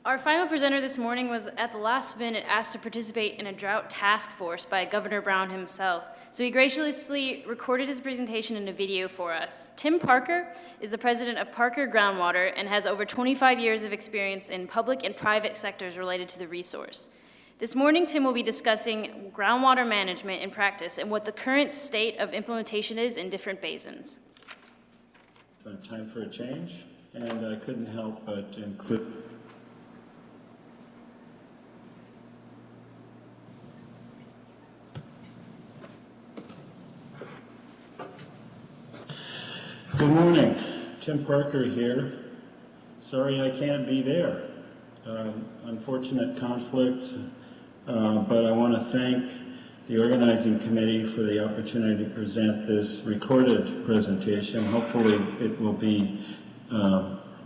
Our final presenter this morning was at the last minute asked to participate in a drought task force by Governor Brown himself. So he graciously recorded his presentation in a video for us. Tim Parker is the president of Parker Groundwater and has over 25 years of experience in public and private sectors related to the resource. This morning, Tim will be discussing groundwater management in practice and what the current state of implementation is in different basins. Time for a change, and I couldn't help but include Good morning, Tim Parker here. Sorry I can't be there. Unfortunate conflict, but I want to thank the organizing committee for the opportunity to present this recorded presentation. Hopefully it will be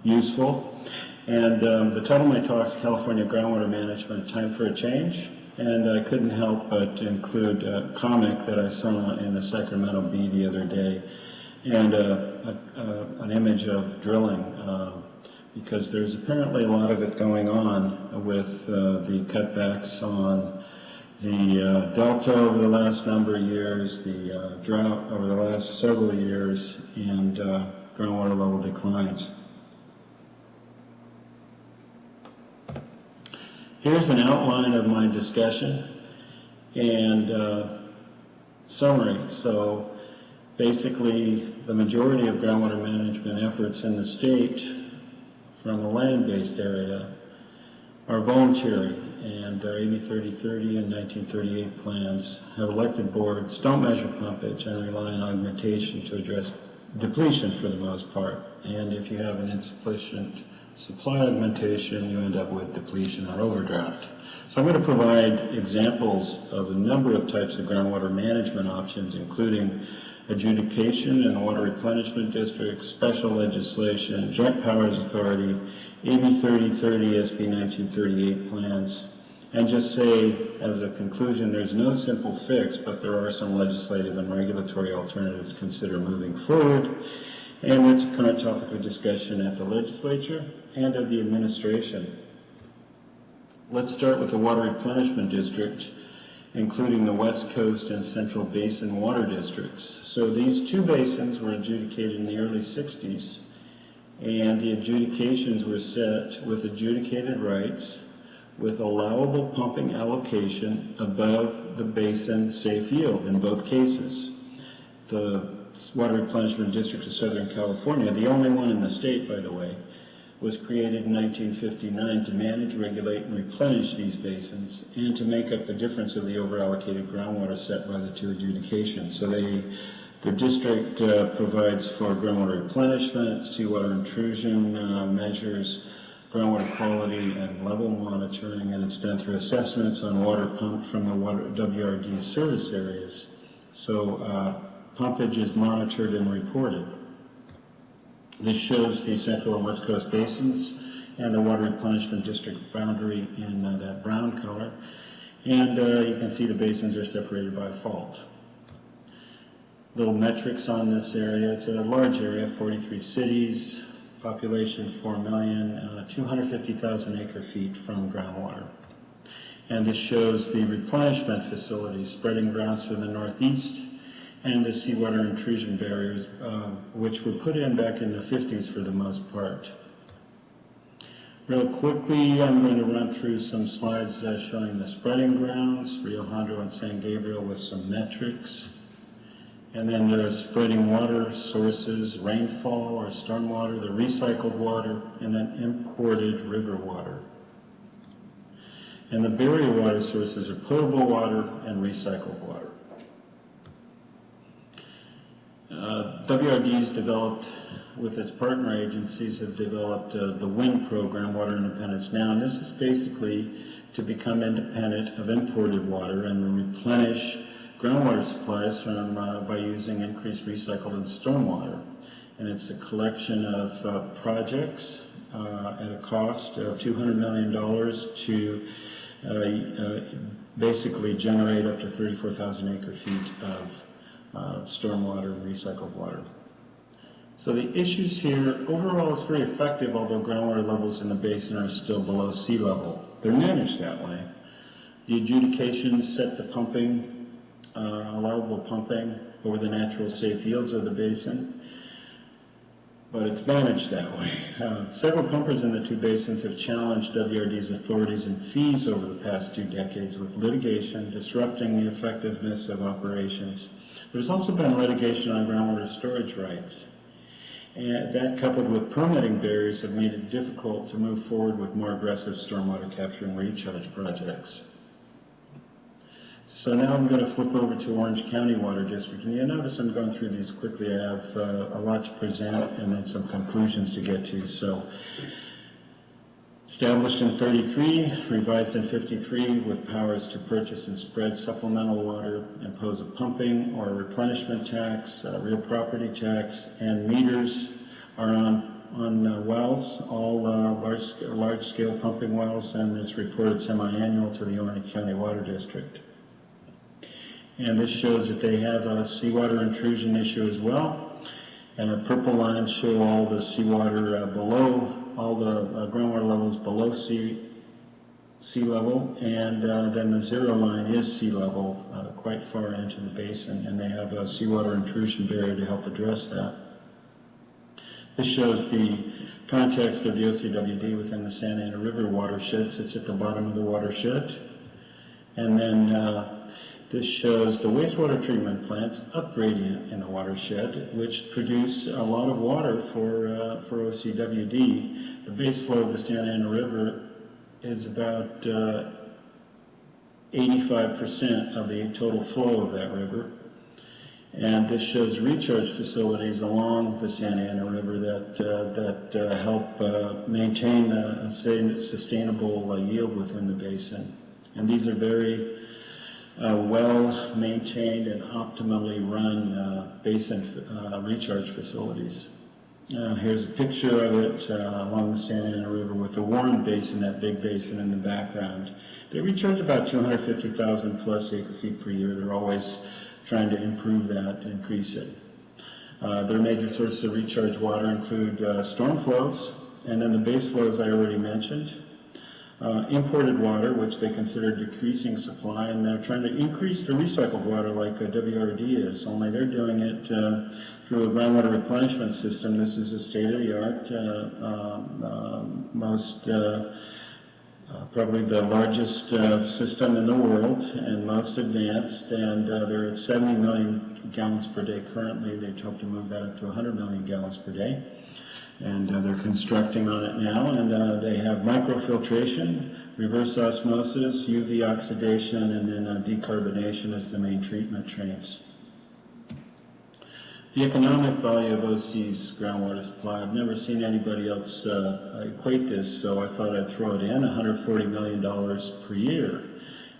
useful. And the title of my talk is California Groundwater Management, Time for a Change. And I couldn't help but include a comic that I saw in the Sacramento Bee the other day, and an image of drilling, because there's apparently a lot of it going on with the cutbacks on the delta over the last number of years, the drought over the last several years, and groundwater level declines. Here's an outline of my discussion and summary. So basically, the majority of groundwater management efforts in the state from a land-based area are voluntary, and our AB 3030 and 1938 plans have elected boards, don't measure pumpage, and rely on augmentation to address depletion for the most part. And if you have an insufficient supply augmentation, you end up with depletion or overdraft. So I'm going to provide examples of a number of types of groundwater management options, including adjudication and water replenishment districts, special legislation, joint powers authority, AB 3030, SB 1938 plans, and just say as a conclusion, there's no simple fix, but there are some legislative and regulatory alternatives to consider moving forward. And it's a current topic of discussion at the legislature and of the administration. Let's start with the water replenishment district, including the West Coast and Central Basin water districts. So these two basins were adjudicated in the early 60s, and the adjudications were set with adjudicated rights with allowable pumping allocation above the basin safe yield in both cases. The Water Replenishment District of Southern California, the only one in the state, by the way, was created in 1959 to manage, regulate, and replenish these basins and to make up the difference of the overallocated groundwater set by the two adjudications. So the district provides for groundwater replenishment, seawater intrusion measures, groundwater quality and level monitoring, and it's done through assessments on water pumped from the water WRD service areas. So pumpage is monitored and reported. This shows the Central and West Coast basins and the Water Replenishment District boundary in that brown color. And you can see the basins are separated by fault. Little metrics on this area. It's a large area, 43 cities, population 4 million, 250,000 acre feet from groundwater. And this shows the replenishment facilities, spreading grounds from the northeast, and the seawater intrusion barriers, which were put in back in the 50s for the most part. Real quickly, I'm going to run through some slides showing the spreading grounds, Rio Hondo and San Gabriel, with some metrics. And then the spreading water sources, rainfall or stormwater, the recycled water, and then imported river water. And the barrier water sources are potable water and recycled water. WRD's developed, with its partner agencies, have developed the WIN program, Water Independence Now, and this is basically to become independent of imported water and replenish groundwater supplies from, by using increased recycled and stormwater. And it's a collection of projects at a cost of $200 million to basically generate up to 34,000 acre feet of stormwater and recycled water. So the issues here, overall it's very effective, although groundwater levels in the basin are still below sea level. They're managed that way. The adjudications set the pumping, allowable pumping over the natural safe yields of the basin, but it's managed that way. Several pumpers in the two basins have challenged WRD's authorities and fees over the past 2 decades with litigation disrupting the effectiveness of operations. There's also been litigation on groundwater storage rights. And that, coupled with permitting barriers, have made it difficult to move forward with more aggressive stormwater capture and recharge projects. So now I'm going to flip over to Orange County Water District. And you'll notice I'm going through these quickly. I have a lot to present and then some conclusions to get to. So, established in 33, revised in 53, with powers to purchase and spread supplemental water, impose a pumping or a replenishment tax, real property tax, and meters are on wells, all large-scale pumping wells, and it's reported semi-annual to the Orange County Water District. And this shows that they have a seawater intrusion issue as well. And the purple lines show all the seawater below, all the groundwater levels below sea level, and then the zero line is sea level, quite far into the basin, and they have a seawater intrusion barrier to help address that. This shows the context of the OCWD within the Santa Ana River watershed. Sits at the bottom of the watershed. And then this shows the wastewater treatment plants up gradient in the watershed, which produce a lot of water for OCWD. The base flow of the Santa Ana River is about 85% of the total flow of that river. And this shows recharge facilities along the Santa Ana River that help maintain a sustainable yield within the basin. And these are very well maintained and optimally run basin recharge facilities. Here's a picture of it along the Santa Ana River with the Warren Basin, that big basin in the background. They recharge about 250,000 plus acre feet per year. They're always trying to improve that, to increase it. Their major sources of recharge water include storm flows, and then the base flows I already mentioned. Imported water, which they consider decreasing supply, and they're trying to increase the recycled water like WRD is, only they're doing it through a groundwater replenishment system. This is a state-of-the-art, probably the largest system in the world and most advanced, and they're at 70 million gallons per day currently. They hope to move that up to 100 million gallons per day. And they're constructing on it now, and they have microfiltration, reverse osmosis, UV oxidation, and then decarbonation as the main treatment trains. The economic value of OC's groundwater supply, I've never seen anybody else equate this, so I thought I'd throw it in, $140 million per year.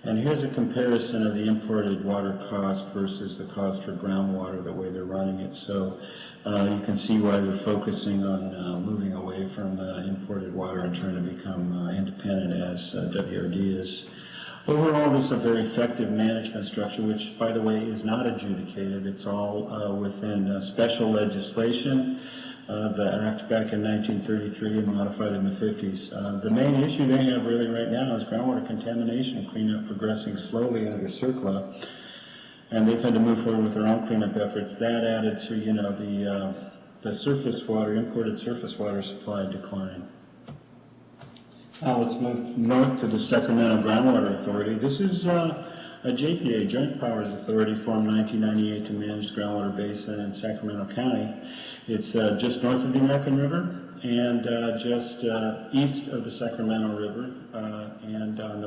And here's a comparison of the imported water cost versus the cost for groundwater, the way they're running it. So you can see why they're focusing on moving away from the imported water and trying to become independent as WRD is. Overall, this is a very effective management structure, which, by the way, is not adjudicated. It's all within special legislation. The Act back in 1933 and modified in the 50s. The main issue they have really right now is groundwater contamination cleanup progressing slowly under CERCLA, and they've had to move forward with their own cleanup efforts. That added to, the surface water, imported surface water supply decline. Now let's move north to the Sacramento Groundwater Authority. This is a JPA, Joint Powers Authority, formed 1998 to manage the groundwater basin in Sacramento County. It's just north of the American River and just east of the Sacramento River. And on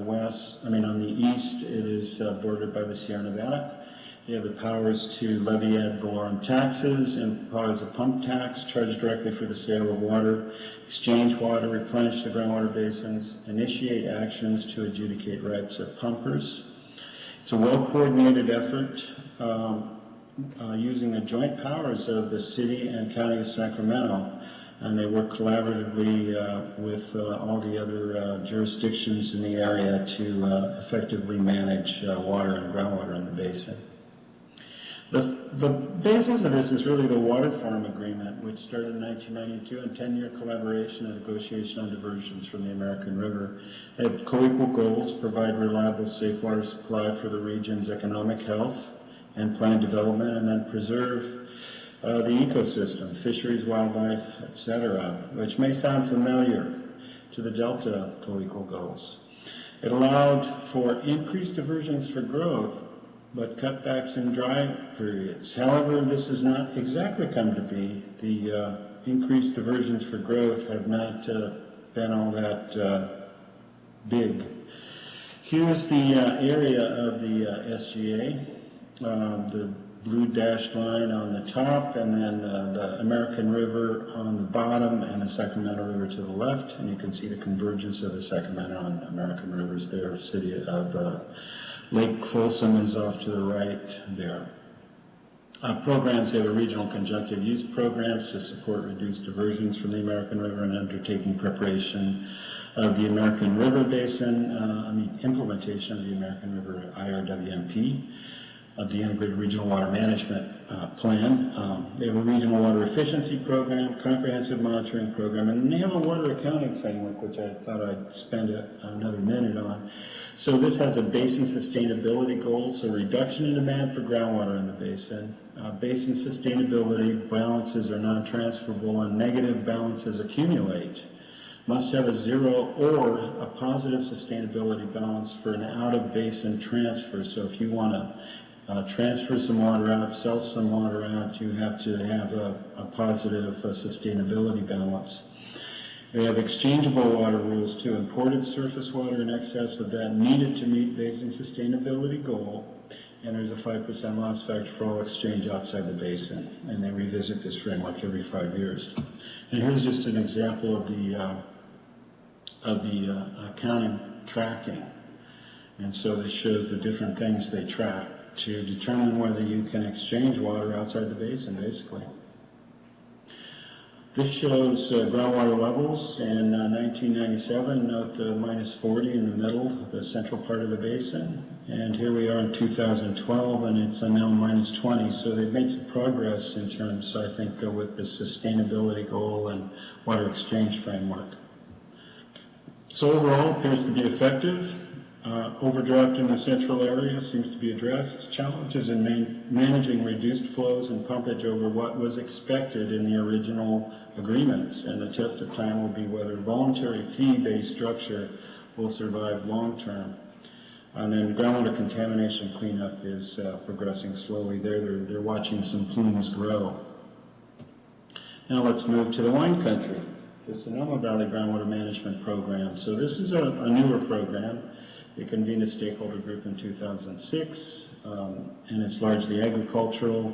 the east, it is bordered by the Sierra Nevada. They have the powers to levy ad valorem taxes, impose a pump tax, charge directly for the sale of water, exchange water, replenish the groundwater basins, initiate actions to adjudicate rights of pumpers. It's a well-coordinated effort using the joint powers of the city and county of Sacramento, and they work collaboratively with all the other jurisdictions in the area to effectively manage water and groundwater in the basin. The the basis of this is really the Water Farm Agreement, which started in 1992, and 10-year collaboration and negotiation on diversions from the American River. They have co-equal goals: provide reliable, safe water supply for the region's economic health and planned development, and then preserve the ecosystem, fisheries, wildlife, etc., which may sound familiar to the Delta co-equal goals. It allowed for increased diversions for growth, but cutbacks in dry periods. However, this has not exactly come to be. The increased diversions for growth have not been all that big. Here's the area of the SGA, the blue dashed line on the top, and then the American River on the bottom, and the Sacramento River to the left. And you can see the convergence of the Sacramento and American Rivers there. City of Lake Folsom is off to the right there. Programs, they have a regional conjunctive use programs to support reduced diversions from the American River and undertaking preparation of the American River Basin, implementation of the American River IRWMP, of the Integrated Regional Water Management Plan. They have a regional water efficiency program, comprehensive monitoring program, and they have a water accounting framework, which I thought I'd spend another minute on. So this has a basin sustainability goal, so reduction in demand for groundwater in the basin. Basin sustainability balances are non-transferable, and negative balances accumulate. Must have a zero or a positive sustainability balance for an out-of-basin transfer. So if you want to transfer some water out, sell some water out, you have to have a positive sustainability balance. They have exchangeable water rules too. Imported surface water in excess of that needed to meet basin sustainability goal, and there's a 5% loss factor for all exchange outside the basin, and they revisit this framework every 5 years. And here's just an example of the accounting tracking. And so this shows the different things they track to determine whether you can exchange water outside the basin, basically. This shows groundwater levels in 1997, note the minus 40 in the middle, the central part of the basin. And here we are in 2012, and it's now minus 20. So they've made some progress in terms, I think, with the sustainability goal and water exchange framework. So overall, it appears to be effective. Overdraft in the central area seems to be addressed. Challenges in managing reduced flows and pumpage over what was expected in the original agreements, and the test of time will be whether voluntary fee-based structure will survive long-term. And then groundwater contamination cleanup is progressing slowly there. They're watching some plumes grow. Now let's move to the wine country, the Sonoma Valley Groundwater Management Program. So this is a newer program. It convened a stakeholder group in 2006, and it's largely agricultural.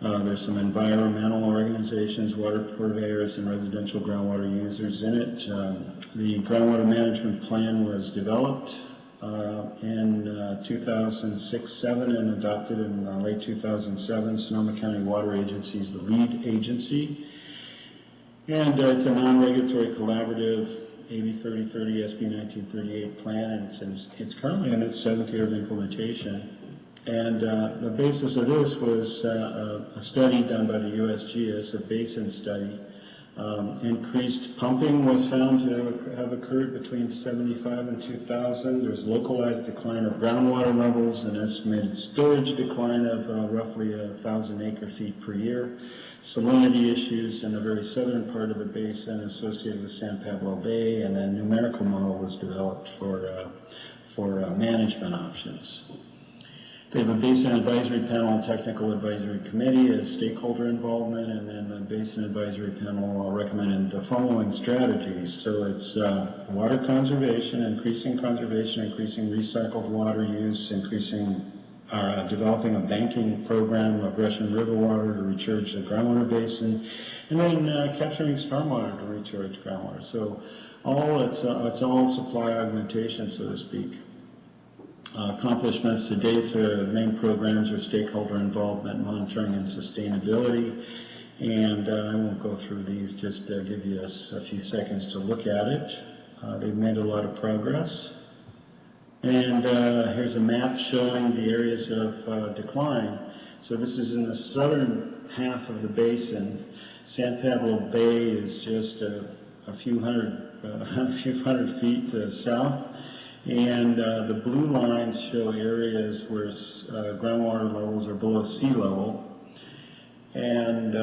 There's some environmental organizations, water purveyors, and residential groundwater users in it. The groundwater management plan was developed in 2006-07 and adopted in late 2007. Sonoma County Water Agency is the lead agency. And it's a non-regulatory collaborative AB 3030 SB 1938 plan, and it's currently in its 7th year of implementation. And the basis of this was a study done by the USGS, a Basin study. Increased pumping was found to have occurred between 75 and 2000. There's localized decline of groundwater levels, an estimated storage decline of roughly 1,000 acre-feet per year. Salinity issues in the very southern part of the basin associated with San Pablo Bay, and a numerical model was developed for management options. They have a Basin Advisory Panel and Technical Advisory Committee as stakeholder involvement, and then the Basin Advisory Panel recommended the following strategies. So it's water conservation, increasing recycled water use, developing a banking program of Russian River water to recharge the groundwater basin, and then capturing stormwater to recharge groundwater. So it's all supply augmentation, so to speak. Accomplishments to date, the main programs are stakeholder involvement, monitoring, and sustainability. And I won't go through these, just give you a few seconds to look at it. They've made a lot of progress. And here's a map showing the areas of decline. So this is in the southern half of the basin. San Pablo Bay is just a few hundred feet south. And the blue lines show areas where groundwater levels are below sea level. And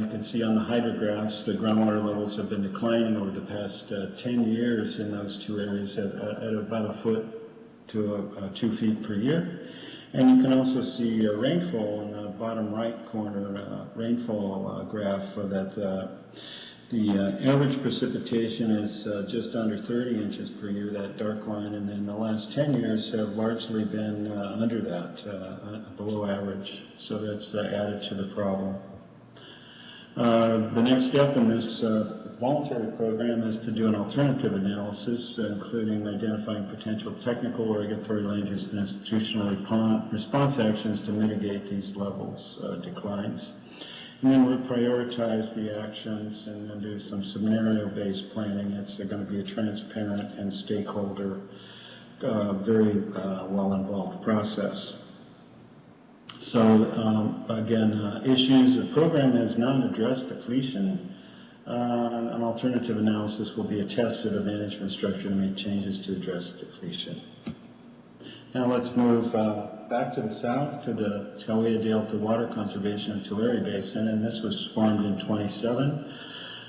you can see on the hydrographs the groundwater levels have been declining over the past 10 years in those two areas at about a foot to 2 feet per year. And you can also see rainfall in the bottom right corner, rainfall graph that the average precipitation is just under 30 inches per year, that dark line, and then the last 10 years have largely been under that, below average. So that's added to the problem. The next step in this voluntary program is to do an alternative analysis, including identifying potential technical, regulatory, land use, and institutional response actions to mitigate these levels declines. And then we'll prioritize the actions and then do some scenario-based planning. It's going to be a transparent and stakeholder, very well-involved process. So again, issues, the program has not addressed depletion. An alternative analysis will be a tested a management structure to make changes to address depletion. Now let's move back to the south to the Coweta Delta Water Conservation and Tulare Basin, and this was formed in 27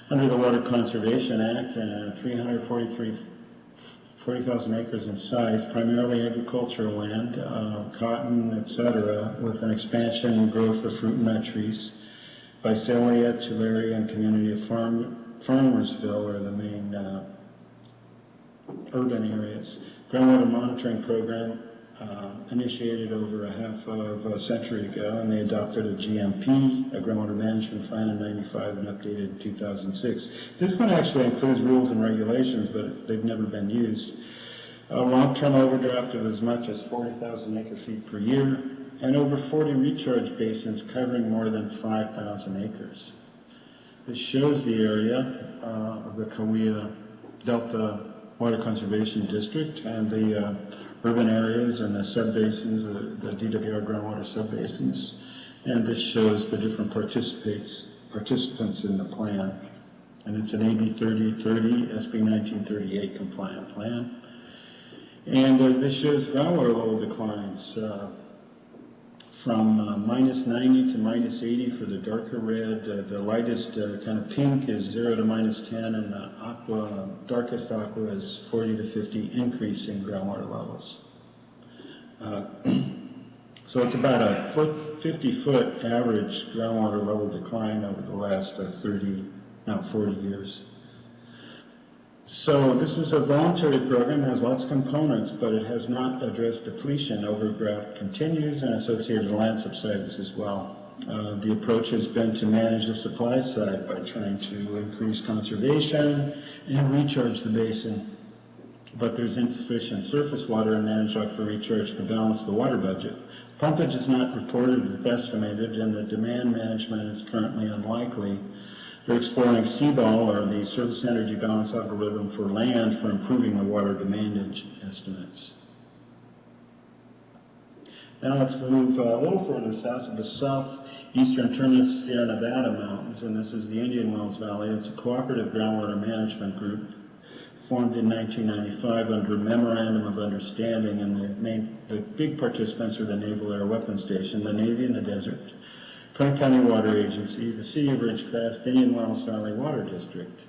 under the Water Conservation Act, and 40,000 acres in size, primarily agricultural land, cotton, etc., with an expansion and growth of fruit and nut trees. Visalia, Tulare, and community of Farmersville are the main urban areas. Groundwater monitoring program initiated over a half of a century ago, and they adopted a GMP, a groundwater management plan, in 95 and updated in 2006. This one actually includes rules and regulations, but they've never been used. A long-term overdraft of as much as 40,000 acre-feet per year, and over 40 recharge basins covering more than 5,000 acres. This shows the area of the Coweta Delta Water Conservation District and the urban areas and the subbasins, the DWR groundwater subbasins. And this shows the different participants in the plan. And it's an AB 3030, SB 1938 compliant plan. And this shows groundwater level declines from minus 90 to minus 80 for the darker red. The lightest kind of pink is 0 to minus 10, and the darkest aqua is 40 to 50 increase in groundwater levels. So it's about a 50-foot average groundwater level decline over the last 40 years. So this is a voluntary program, it has lots of components, but it has not addressed depletion. Overdraft continues and associated land subsides as well. The approach has been to manage the supply side by trying to increase conservation and recharge the basin. But there's insufficient surface water and managed aquifer recharge to balance the water budget. Pumpage is not reported or estimated, and the demand management is currently unlikely. They're exploring CBAL, or the Surface Energy Balance Algorithm for land, for improving the water demand estimates. Now let's move a little further south to the southeastern terminus Sierra Nevada Mountains, and this is the Indian Wells Valley. It's a cooperative groundwater management group formed in 1995 under a Memorandum of Understanding, and the big participants are the Naval Air Weapons Station, the Navy in the desert, Kern County Water Agency, the City of Ridgecrest, Indian Wells Valley Water District.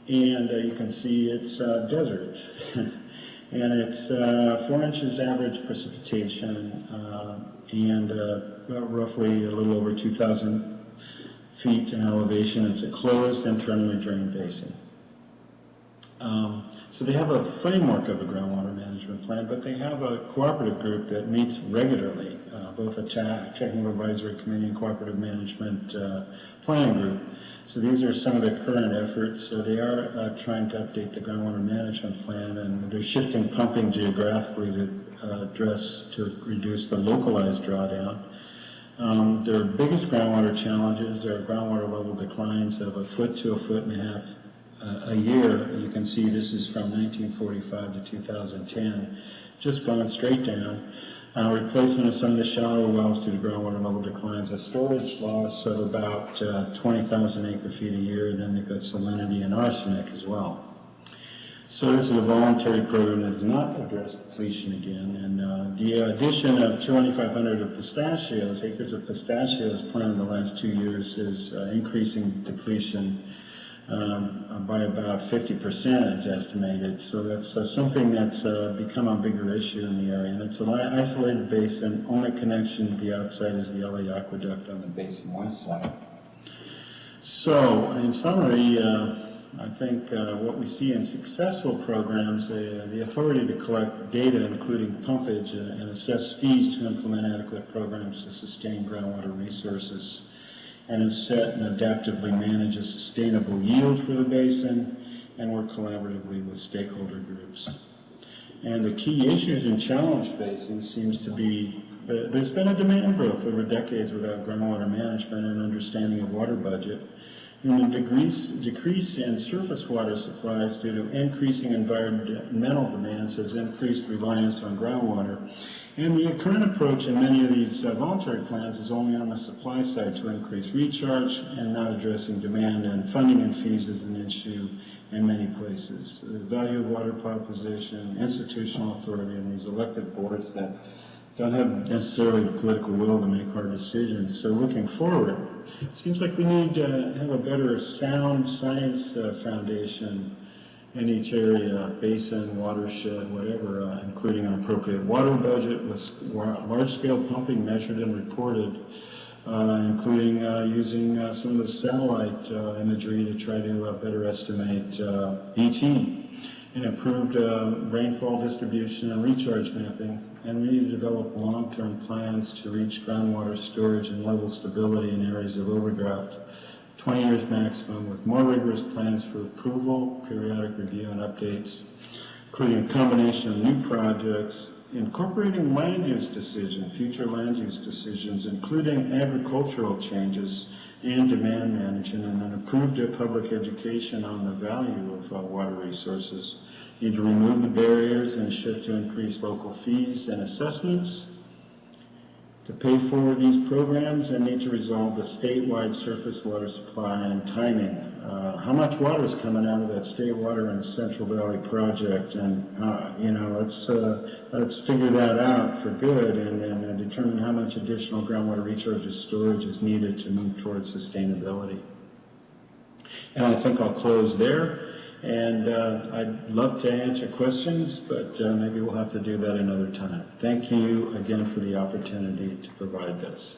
And you can see it's desert. And it's 4 inches average precipitation and roughly a little over 2,000 feet in elevation. It's a closed internally drained basin. So they have a framework of a groundwater management plan, but they have a cooperative group that meets regularly, both a technical advisory committee and cooperative management planning group. So these are some of the current efforts. So they are trying to update the groundwater management plan, and they're shifting pumping geographically to reduce the localized drawdown. Their biggest groundwater challenges are groundwater level declines of a foot to a foot and a half a year. You can see this is from 1945 to 2010, just going straight down. Replacement of some of the shallower wells due to groundwater level declines, a storage loss of about 20,000 acre-feet a year, and then they've got salinity and arsenic as well. So this is a voluntary program that does not address depletion again, and the addition of 2,500 of pistachios, acres of pistachios planted in the last 2 years is increasing depletion by about 50% is estimated. So that's something that's become a bigger issue in the area, and it's an isolated basin. Only connection to the outside is the LA aqueduct on the basin west side. So in summary, I think what we see in successful programs, the authority to collect data, including pumpage, and assess fees to implement adequate programs to sustain groundwater resources, and have set and adaptively manage a sustainable yield for the basin, and work collaboratively with stakeholder groups. And the key issues in challenged basins seems to be there's been a demand growth over decades without groundwater management and understanding of water budget. And the decrease in surface water supplies due to increasing environmental demands has increased reliance on groundwater. And the current approach in many of these voluntary plans is only on the supply side to increase recharge and not addressing demand, and funding and fees is an issue in many places. The value of water proposition, institutional authority, and these elected boards that don't have necessarily the political will to make hard decisions. So looking forward, it seems like we need to have a better sound science foundation in each area, basin, watershed, whatever, including an appropriate water budget with large-scale pumping measured and reported, including using some of the satellite imagery to try to better estimate ET, and improved rainfall distribution and recharge mapping. And we need to develop long-term plans to reach groundwater storage and level stability in areas of overdraft, 20 years maximum, with more rigorous plans for approval, periodic review, and updates, including a combination of new projects, incorporating land use decisions, future land use decisions, including agricultural changes and demand management, and then improved public education on the value of water resources. Need to remove the barriers and shift to increase local fees and assessments to pay for these programs, and need to resolve the statewide surface water supply and timing. How much water is coming out of that state water and Central Valley project, and let's figure that out for good, and determine how much additional groundwater recharge and storage is needed to move towards sustainability. And I think I'll close there. And I'd love to answer questions, but maybe we'll have to do that another time. Thank you again for the opportunity to provide this.